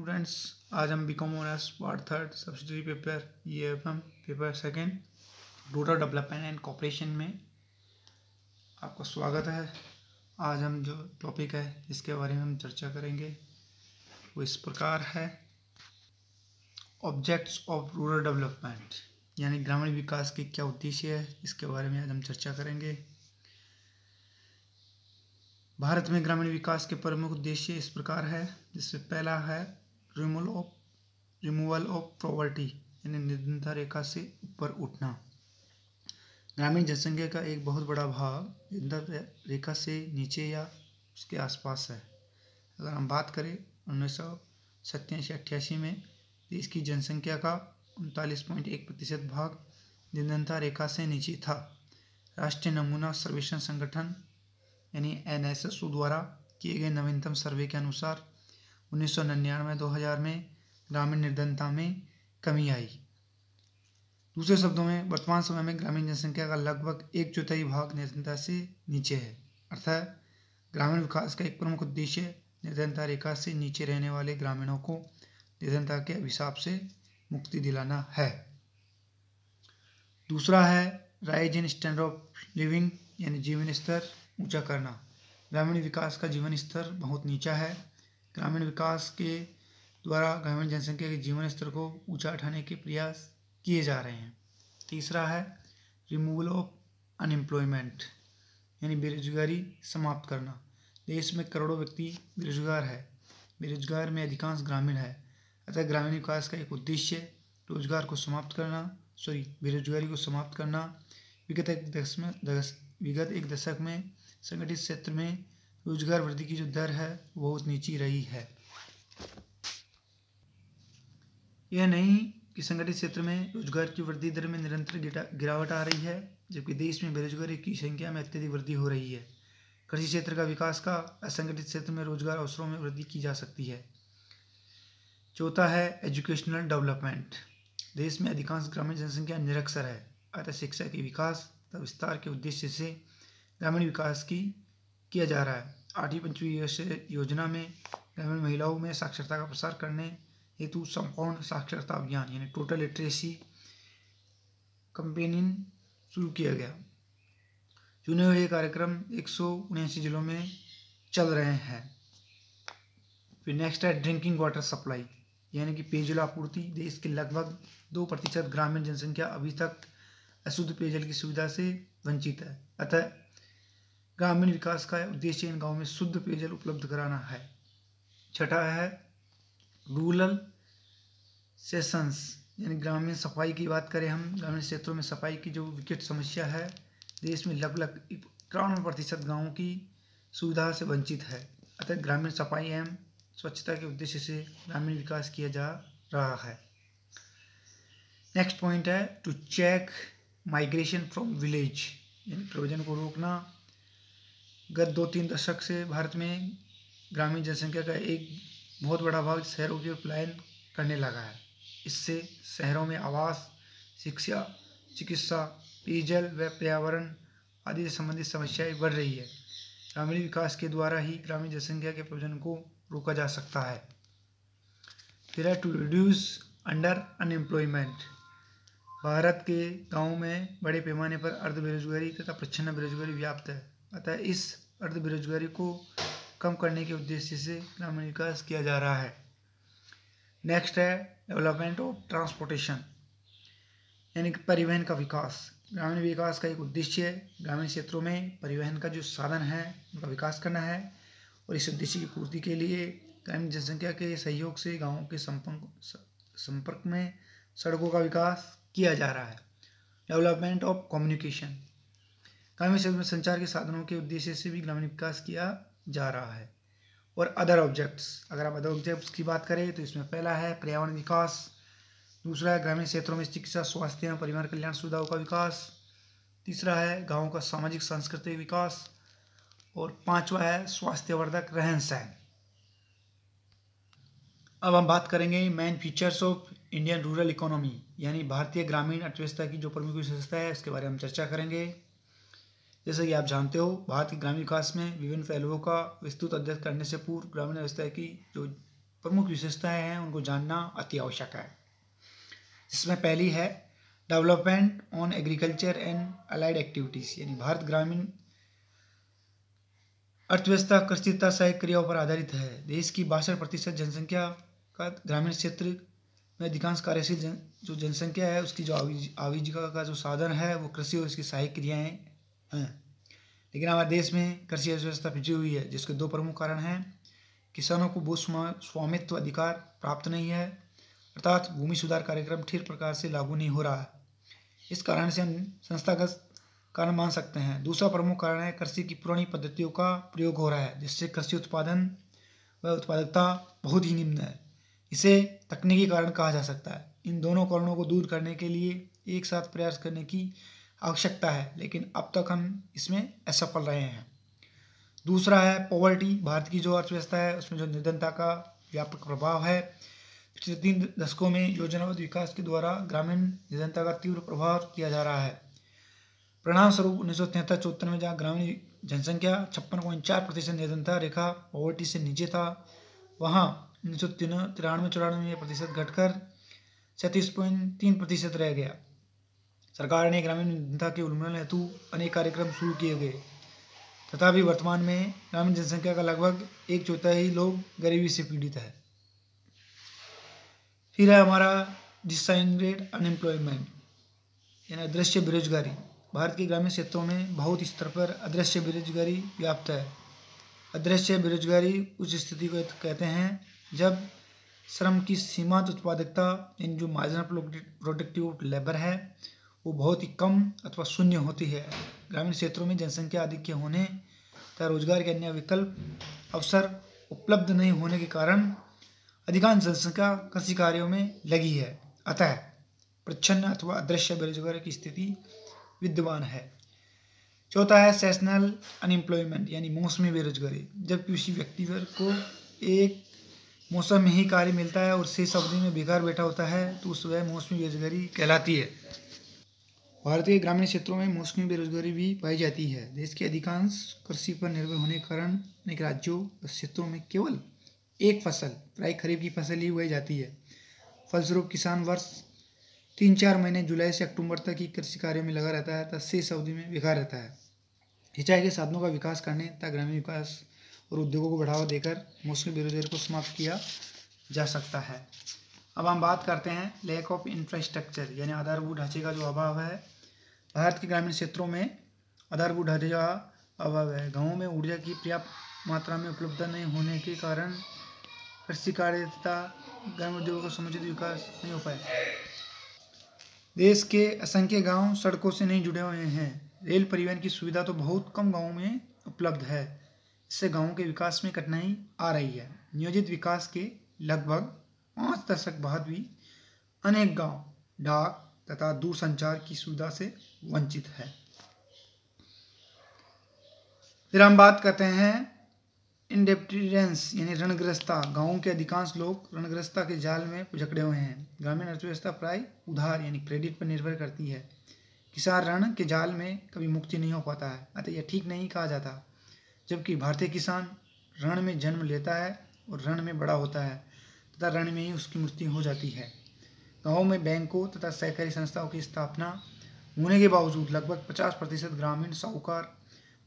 Students, आज हम BCom honours part third subsidiary paper EFM paper second rural development and cooperation में आपका स्वागत है। आज हम जो टॉपिक है जिसके बारे में हम चर्चा करेंगे वो इस प्रकार है, ऑब्जेक्ट्स ऑफ रूरल डेवलपमेंट, यानी ग्रामीण विकास के क्या उद्देश्य है, इसके बारे में आज हम चर्चा करेंगे। भारत में ग्रामीण विकास के प्रमुख उद्देश्य इस प्रकार है, जिसमें पहला है रिमूवल ऑफ पॉवर्टी, यानी निर्धनता रेखा से ऊपर उठना। ग्रामीण जनसंख्या का एक बहुत बड़ा भाग निर्धनता रेखा से नीचे या उसके आसपास है। अगर हम बात करें 1987-88 में देश की जनसंख्या का 39.1% भाग निर्धनता रेखा से नीचे था। राष्ट्रीय नमूना सर्वेक्षण संगठन यानी NSSO द्वारा किए गए नवीनतम सर्वे के अनुसार 1999-2000 में ग्रामीण निर्धनता में कमी आई। दूसरे शब्दों में वर्तमान समय में ग्रामीण जनसंख्या का लगभग 1/4 भाग निर्धनता से नीचे है। अर्थात ग्रामीण विकास का एक प्रमुख उद्देश्य निर्धनता रेखा से नीचे रहने वाले ग्रामीणों को निर्धनता के अभिशाप से मुक्ति दिलाना है। दूसरा है rise in standard of living, यानी जीवन स्तर ऊंचा करना। ग्रामीण विकास का जीवन स्तर बहुत नीचा है। ग्रामीण विकास के द्वारा ग्रामीण जनसंख्या के जीवन स्तर को ऊंचा उठाने के प्रयास किए जा रहे हैं। तीसरा है रिमूवल ऑफ अनएम्प्लॉयमेंट, यानी बेरोजगारी समाप्त करना। देश में करोड़ों व्यक्ति बेरोजगार है। बेरोजगार में अधिकांश ग्रामीण है। अतः ग्रामीण विकास का एक उद्देश्य बेरोजगारी को समाप्त करना। विगत एक दशक में संगठित क्षेत्र में रोजगार वृद्धि की जो दर है बहुत नीची रही है। यह नहीं कि संगठित क्षेत्र में रोजगार की वृद्धि दर में निरंतर गिरावट आ रही है, जबकि देश में बेरोजगारी की संख्या में अत्यधिक वृद्धि हो रही है। कृषि क्षेत्र का विकास का असंगठित क्षेत्र में रोजगार अवसरों में वृद्धि की जा सकती है। चौथा है एजुकेशनल डेवलपमेंट। देश में अधिकांश ग्रामीण जनसंख्या निरक्षर है। अतः शिक्षा के विकास तथा विस्तार के उद्देश्य से ग्रामीण विकास किया जा रहा है। 8वीं पंचवर्षीय योजना में ग्रामीण महिलाओं में साक्षरता का प्रसार करने हेतु संपूर्ण साक्षरता अभियान यानी टोटल लिटरेसी कैंपेनिंग शुरू किया गया। चुने हुए कार्यक्रम 179 जिलों में चल रहे हैं। फिर नेक्स्ट है ड्रिंकिंग वाटर सप्लाई, यानी कि पेयजल आपूर्ति। देश के लगभग 2% ग्रामीण जनसंख्या अभी तक अशुद्ध पेयजल की सुविधा से वंचित है। अतः ग्रामीण विकास का उद्देश्य इन गांवों में शुद्ध पेयजल उपलब्ध कराना है। छठा है रूरल सेशंस, यानी ग्रामीण सफाई की बात करें हम, ग्रामीण क्षेत्रों में सफाई की जो विकट समस्या है, देश में लगभग 91% गाँवों की सुविधा से वंचित है। अतः ग्रामीण सफाई एवं स्वच्छता के उद्देश्य से ग्रामीण विकास किया जा रहा है। नेक्स्ट पॉइंट है to check migration from village, यानी प्रव्रजन को रोकना। गत 2-3 दशक से भारत में ग्रामीण जनसंख्या का एक बहुत बड़ा भाग शहरों की ओर पलायन करने लगा है। इससे शहरों में आवास, शिक्षा, चिकित्सा, पेयजल व पर्यावरण आदि से संबंधित समस्याएं बढ़ रही है। ग्रामीण विकास के द्वारा ही ग्रामीण जनसंख्या के प्रव्रजन को रोका जा सकता है। फिर है to reduce under unemployment. Bharat के गाँवों में बड़े पैमाने पर अर्ध बेरोजगारी तथा प्रच्छन्न बेरोजगारी व्याप्त है। अतः इस अर्ध बेरोजगारी को कम करने के उद्देश्य से ग्रामीण विकास किया जा रहा है। नेक्स्ट है डेवलपमेंट ऑफ ट्रांसपोर्टेशन, यानी कि परिवहन का विकास। ग्रामीण विकास का एक उद्देश्य ग्रामीण क्षेत्रों में परिवहन का जो साधन है उनका विकास करना है, और इस उद्देश्य की पूर्ति के लिए ग्रामीण जनसंख्या के सहयोग से गाँवों के संपर्क में सड़कों का विकास किया जा रहा है। डेवलपमेंट ऑफ कम्युनिकेशन, ग्रामीण क्षेत्र में संचार के साधनों के उद्देश्य से भी ग्रामीण विकास किया जा रहा है। और अदर ऑब्जेक्ट्स, अगर आप अदर ऑब्जेक्ट्स की बात करें तो इसमें पहला है पर्यावरण विकास, दूसरा है ग्रामीण क्षेत्रों में चिकित्सा, स्वास्थ्य एवं परिवार कल्याण सुविधाओं का विकास, तीसरा है गाँवों का सामाजिक सांस्कृतिक विकास, और पांचवा है स्वास्थ्यवर्धक रहन सहन। अब हम बात करेंगे main features of Indian rural economy, यानी भारतीय ग्रामीण अर्थव्यवस्था की जो प्रमुख विशेषता है इसके बारे में हम चर्चा करेंगे। जैसा कि आप जानते हो, भारत के ग्रामीण विकास में विभिन्न पहलुओं का विस्तृत अध्ययन करने से पूर्व ग्रामीण अवस्था की जो प्रमुख विशेषताएं हैं उनको जानना अति आवश्यक है। जिसमें पहली है development on agriculture and allied activities, यानी भारत ग्रामीण अर्थव्यवस्था कृषि तथा सहायक क्रियाओं पर आधारित है। देश की 62% जनसंख्या का ग्रामीण क्षेत्र में अधिकांश कार्यशील जो जनसंख्या है उसकी जो आजीविका का जो साधन है वो कृषि और इसकी सहायक क्रियाएं हैं। लेकिन हमारे देश में कृषि अर्थव्यवस्था पिछड़ी हुई है, जिसके दो प्रमुख कारण हैं। किसानों को भू स्वामित्व अधिकार प्राप्त नहीं है, अर्थात भूमि सुधार कार्यक्रम ठीक प्रकार से लागू नहीं हो रहा है। इस कारण से हम संस्थागत कारण मान सकते हैं। दूसरा प्रमुख कारण है कृषि की पुरानी पद्धतियों का प्रयोग हो रहा है, जिससे कृषि उत्पादन व उत्पादकता बहुत ही निम्न है। इसे तकनीकी कारण कहा जा सकता है। इन दोनों कारणों को दूर करने के लिए एक साथ प्रयास करने की आवश्यकता है, लेकिन अब तक हम इसमें असफल रहे हैं। दूसरा है पॉवर्टी। भारत की जो अर्थव्यवस्था है उसमें जो निर्धनता का व्यापक प्रभाव है। पिछले 3 दशकों में योजनाबद्ध विकास के द्वारा ग्रामीण निर्धनता का तीव्र प्रभाव किया जा रहा है। परिणाम स्वरूप 1973-74 में जहाँ ग्रामीण जनसंख्या 56.4% निर्धनता रेखा पॉवर्टी से नीचे था, वहाँ 1993-94 में यह प्रतिशत घटकर 36.3% रह गया। सरकार ने ग्रामीण निर्धनता के उन्मूलन हेतु अनेक कार्यक्रम शुरू किए गए, तथापि वर्तमान में ग्रामीण जनसंख्या का लगभग 1/4 लोग गरीबी से पीड़ित है। फिर है हमारा डिसइंग्रेड अनएम्प्लॉयमेंट, यानी अदृश्य बेरोजगारी। भारत के ग्रामीण क्षेत्रों में बहुत स्तर पर अदृश्य बेरोजगारी व्याप्त है। अदृश्य बेरोजगारी उस स्थिति को कहते हैं जब श्रम की सीमांत उत्पादकता, इन जो मार्जिनल प्रोडक्टिव लेबर है, वो बहुत ही कम अथवा शून्य होती है। ग्रामीण क्षेत्रों में जनसंख्या अधिक के होने तथा रोजगार के अन्य विकल्प अवसर उपलब्ध नहीं होने के कारण अधिकांश जनसंख्या कृषि कार्यों में लगी है। अतः प्रच्छन्न अथवा अदृश्य बेरोजगारी की स्थिति विद्यमान है। चौथा है सेजनल अनएम्प्लॉयमेंट, यानी मौसमी बेरोजगारी। जब किसी व्यक्ति को एक मौसम में ही कार्य मिलता है और शेष अवधि में बेकार बैठा होता है तो उस वह मौसमी बेरोजगारी कहलाती है। भारतीय ग्रामीण क्षेत्रों में मौसमी बेरोजगारी भी पाई जाती है। देश के अधिकांश कृषि पर निर्भर होने के कारण अनेक राज्यों और क्षेत्रों में केवल एक फसल, प्रायः खरीफ की फसल ही उगाई जाती है। फलस्वरूप किसान वर्ष 3-4 महीने जुलाई से अक्टूबर तक ही कृषि कार्यों में लगा रहता है तथा शेष अवधि में बेकार रहता है। सिंचाई के साधनों का विकास करने तथा ग्रामीण विकास और उद्योगों को बढ़ावा देकर मौसमी बेरोजगारी को समाप्त किया जा सकता है। अब हम बात करते हैं लैक ऑफ इंफ्रास्ट्रक्चर, यानी आधारभूत ढांचे का जो अभाव है। भारत के ग्रामीण क्षेत्रों में आधारभूत ढांचे का अभाव है। गाँवों में ऊर्जा की पर्याप्त मात्रा में उपलब्धता नहीं होने के कारण कृषि कार्य तथा ग्रामीण उद्योगों का समुचित विकास नहीं हो पाया। देश के असंख्य गांव सड़कों से नहीं जुड़े हुए हैं। रेल परिवहन की सुविधा तो बहुत कम गांवों में उपलब्ध है। इससे गांवों के विकास में कठिनाई आ रही है। नियोजित विकास के लगभग 5 दशक बाद भी अनेक गांव डाक तथा दूरसंचार की सुविधा से वंचित है। फिर हम बात करते हैं इंडेप्टेडनेस, यानी ऋणग्रस्तता। गांवों के अधिकांश लोग ऋणग्रस्तता के जाल में जकड़े हुए हैं। ग्रामीण अर्थव्यवस्था प्राय उधार यानी क्रेडिट पर निर्भर करती है। किसान ऋण के जाल में कभी मुक्ति नहीं हो पाता है, अतः यह ठीक नहीं कहा जाता। जबकि भारतीय किसान ऋण में जन्म लेता है और ऋण में बड़ा होता है तथा ऋण में ही उसकी मृत्यु हो जाती है। गाँवों में बैंकों तथा सहकारी संस्थाओं की स्थापना होने के बावजूद लगभग 50% ग्रामीण साहूकार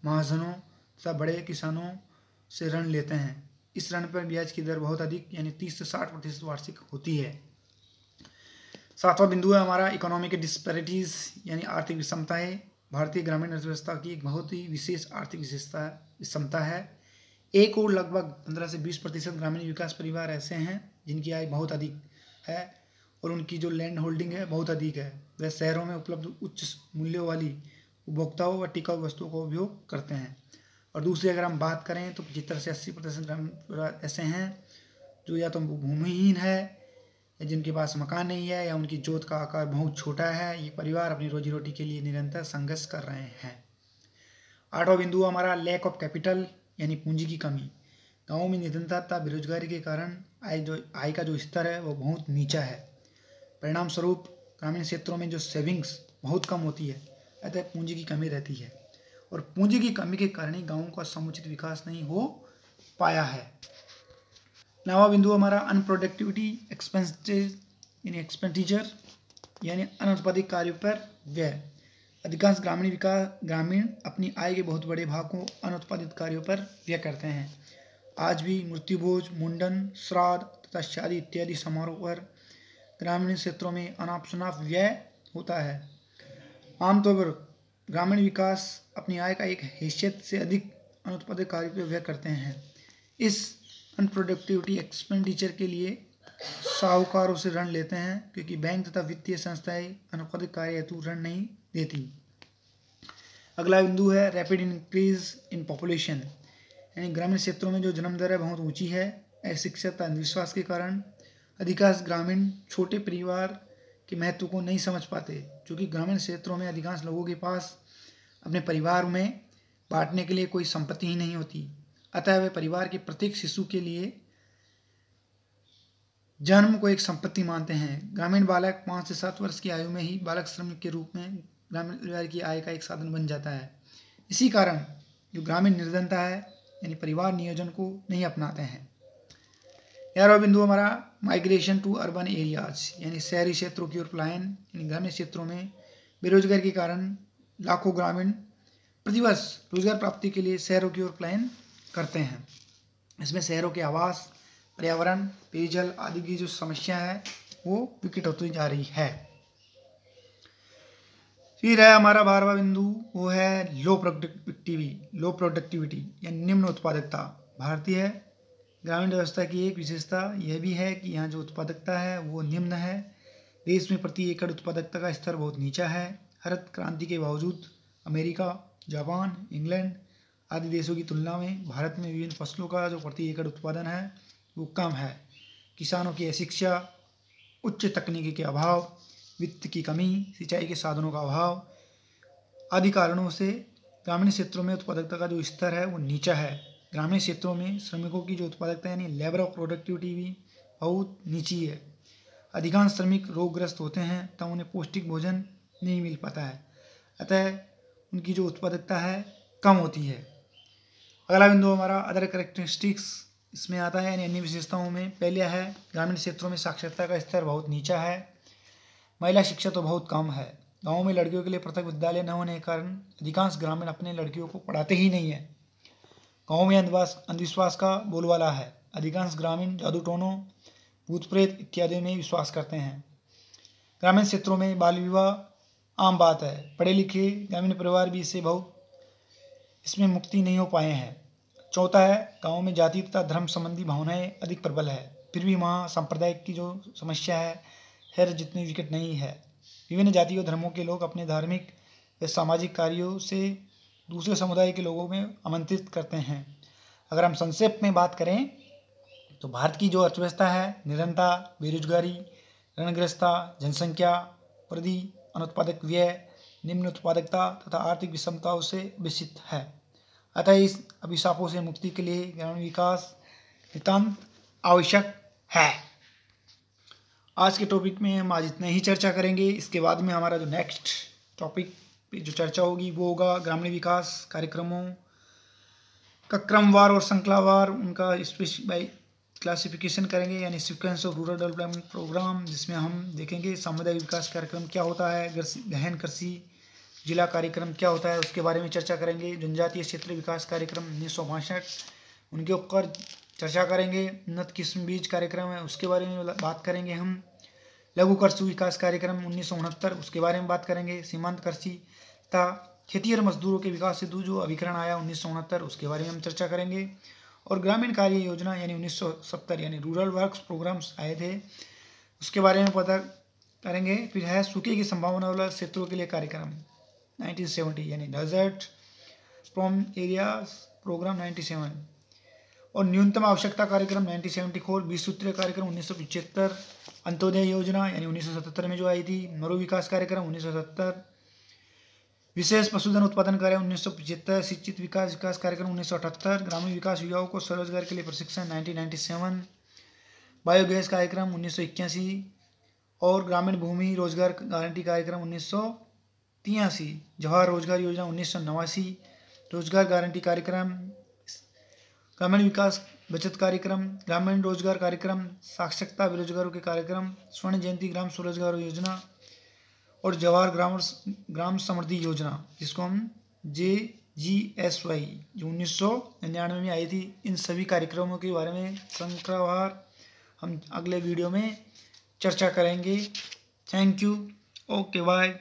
महाजनों तथा बड़े किसानों से ऋण लेते हैं। इस ऋण पर ब्याज की दर बहुत अधिक यानी 30 से 60% वार्षिक होती है। 7वां बिंदु है हमारा इकोनॉमिक डिस्पैरिटीज, यानी आर्थिक विषमताएं। भारतीय ग्रामीण अर्थव्यवस्था की एक बहुत ही विशेष आर्थिक विषमता है। एक और लगभग 15 से 20% ग्रामीण विकास परिवार ऐसे हैं जिनकी आय बहुत अधिक है और उनकी जो लैंड होल्डिंग है बहुत अधिक है। वह शहरों में उपलब्ध उच्च मूल्यों वाली उपभोक्ताओं व टिकाऊ वस्तुओं का उपयोग करते हैं। और दूसरी अगर हम बात करें तो 75 से 80% ग्रामीण ऐसे हैं जो या तो भूमिहीन है या जिनके पास मकान नहीं है या उनकी जोत का आकार बहुत छोटा है। ये परिवार अपनी रोजी रोटी के लिए निरंतर संघर्ष कर रहे हैं। 8वां बिंदु हमारा लैक ऑफ कैपिटल, यानी पूंजी की कमी। गाँवों में निर्धनता तथा बेरोजगारी के कारण आय का जो स्तर है वो बहुत नीचा है। परिणाम स्वरूप ग्रामीण क्षेत्रों में जो सेविंग्स बहुत कम होती है, अतः पूंजी की कमी रहती है और पूंजी की कमी के कारण ही गाँवों का समुचित विकास नहीं हो पाया है। नवा बिंदु हमारा अनप्रोडक्टिविटी एक्सपेंडिचर यानी अनुत्पादित कार्यों पर व्यय। अधिकांश ग्रामीण अपनी आय के बहुत बड़े भाग को अनुत्पादित कार्यों पर व्यय करते हैं। आज भी मृत्युभोज, मुंडन, श्राद्ध तथा शादी इत्यादि समारोह पर ग्रामीण क्षेत्रों में अनाप शनाप व्यय होता है। आमतौर पर ग्रामीण विकास अपनी आय का एक हैसियत से अधिक अनुत्पादित कार्यों पर व्यय करते हैं। इस अनप्रोडक्टिविटी एक्सपेंडिचर के लिए साहूकारों से ऋण लेते हैं, क्योंकि बैंक तथा वित्तीय संस्थाएं अनुत्पादित कार्य हेतु ऋण नहीं देती। अगला बिंदु है रैपिड इंक्रीज इन पॉपुलेशन, यानी ग्रामीण क्षेत्रों में जो जन्म दर है बहुत ऊंची है। अशिक्षा तथा अंधविश्वास के कारण अधिकांश ग्रामीण छोटे परिवार के महत्व को नहीं समझ पाते, क्योंकि ग्रामीण क्षेत्रों में अधिकांश लोगों के पास अपने परिवार में बांटने के लिए कोई संपत्ति ही नहीं होती। अतः वे परिवार के प्रत्येक शिशु के लिए जन्म को एक संपत्ति मानते हैं। ग्रामीण बालक 5 से 7 वर्ष की आयु में ही बालक श्रमिक के रूप में ग्रामीण परिवार की आय का एक साधन बन जाता है। इसी कारण जो ग्रामीण निर्धनता है यानी परिवार नियोजन को नहीं अपनाते हैं। 11वां बिंदु हमारा माइग्रेशन टू अर्बन एरियाज, यानी शहरी क्षेत्रों की ओर पलायन। यानी ग्रामीण क्षेत्रों में बेरोजगारी के कारण लाखों ग्रामीण प्रतिवर्ष रोजगार प्राप्ति के लिए शहरों की ओर पलायन करते हैं। इसमें शहरों के आवास, पर्यावरण, पेयजल आदि की जो समस्या है वो विकट होती जा रही है। फिर है हमारा 12वां बिंदु, वो है लो प्रोडक्टिविटी यानी निम्न उत्पादकता। भारतीय ग्रामीण व्यवस्था की एक विशेषता यह भी है कि यहाँ जो उत्पादकता है वो निम्न है। देश में प्रति एकड़ उत्पादकता का स्तर बहुत नीचा है। हरित क्रांति के बावजूद अमेरिका, जापान, इंग्लैंड आदि देशों की तुलना में भारत में विभिन्न फसलों का जो प्रति एकड़ उत्पादन है वो कम है। किसानों की अशिक्षा, उच्च तकनीकी के अभाव, वित्त की कमी, सिंचाई के साधनों का अभाव आदि कारणों से ग्रामीण क्षेत्रों में उत्पादकता का जो स्तर है वो नीचा है। ग्रामीण क्षेत्रों में श्रमिकों की जो उत्पादकता यानी लेबर ऑफ प्रोडक्टिविटी भी बहुत नीची है। अधिकांश श्रमिक रोगग्रस्त होते हैं तब उन्हें पौष्टिक भोजन नहीं मिल पाता है, अतः उनकी जो उत्पादकता है कम होती है। अगला बिंदु हमारा अदर कैरेक्टरिस्टिक्स इसमें आता है, यानी अन्य विशेषताओं में पहले है ग्रामीण क्षेत्रों में साक्षरता का स्तर बहुत नीचा है। महिला शिक्षा तो बहुत कम है। गाँव में लड़कियों के लिए पृथक विद्यालय न होने के कारण अधिकांश ग्रामीण अपने लड़कियों को पढ़ाते ही नहीं है। गाँव में अंधविश्वास का बोलबाला है। अधिकांश ग्रामीण जादू टोनों, भूत प्रेत इत्यादि में विश्वास करते हैं। ग्रामीण क्षेत्रों में बाल विवाह आम बात है। पढ़े लिखे ग्रामीण परिवार भी इसमें मुक्ति नहीं हो पाए हैं। चौथा है गाँव में जाति तथा धर्म संबंधी भावनाएं अधिक प्रबल है, फिर भी वहाँ सांप्रदायिक की जो समस्या है खैर जितनी विकट नहीं है। विभिन्न जातियों और धर्मों के लोग अपने धार्मिक या सामाजिक कार्यों से दूसरे समुदाय के लोगों में आमंत्रित करते हैं। अगर हम संक्षेप में बात करें तो भारत की जो अर्थव्यवस्था है निरंतरता, बेरोजगारी, ऋणग्रस्तता, जनसंख्या वृद्धि, अनुत्पादक व्यय, निम्न उत्पादकता तथा आर्थिक विषमताओं से विकसित है। अतः इस अभिशापों से मुक्ति के लिए ग्रामीण विकास नितांत आवश्यक है। आज के टॉपिक में हम आज इतना ही चर्चा करेंगे। इसके बाद में हमारा जो नेक्स्ट टॉपिक पे जो चर्चा होगी वो होगा ग्रामीण विकास कार्यक्रमों का क्रमवार और श्रृंखलावार उनका स्पेसिफाई क्लासिफिकेशन करेंगे, यानी sequence of rural development programme, जिसमें हम देखेंगे सामुदायिक विकास कार्यक्रम क्या होता है, गहन कृषि जिला कार्यक्रम क्या होता है उसके बारे में चर्चा करेंगे। जनजातीय क्षेत्र विकास कार्यक्रम 1962 उनके ऊपर चर्चा करेंगे। उन्नत किस्म बीज कार्यक्रम है उसके बारे में बात करेंगे हम। लघु कृषि विकास कार्यक्रम 1969 उसके बारे में बात करेंगे। सीमांत कृषि तथा खेती और मजदूरों के विकास हेतु जो अभिकरण आया 1969 उसके बारे में हम चर्चा करेंगे। और ग्रामीण कार्य योजना यानी 1970 यानी रूरल वर्क्स प्रोग्राम्स आए थे उसके बारे में पता करेंगे। फिर है सूखे की संभावना वाला क्षेत्रों के लिए कार्यक्रम 1970 यानी डेजर्ट फ्रॉम एरियाज प्रोग्राम 97 और न्यूनतम आवश्यकता कार्यक्रम 1974, 20 सूत्रीय कार्यक्रम 1975, अंत्योदय योजना यानी 1977 में जो आई थी, मरु विकास कार्यक्रम 1970, विशेष पशुधन उत्पादन कार्य 1975, शिक्षित विकास कार्यक्रम 1978, ग्रामीण विकास युवाओं को स्वरोजगार के लिए प्रशिक्षण 1997, बायोगैस कार्यक्रम 1981 और ग्रामीण भूमि रोजगार गारंटी कार्यक्रम 1983, जवाहर रोजगार योजना 1989, रोजगार गारंटी कार्यक्रम, ग्रामीण विकास बचत कार्यक्रम, ग्रामीण रोजगार कार्यक्रम, साक्षरता बेरोजगारों के कार्यक्रम, स्वर्ण जयंती ग्राम स्वरोजगार योजना और जवाहर ग्राम समृद्धि योजना, जिसको हम JGSY जो 1999 में आई थी, इन सभी कार्यक्रमों के बारे में संक्रमण हम अगले वीडियो में चर्चा करेंगे। Thank you. Okay bye.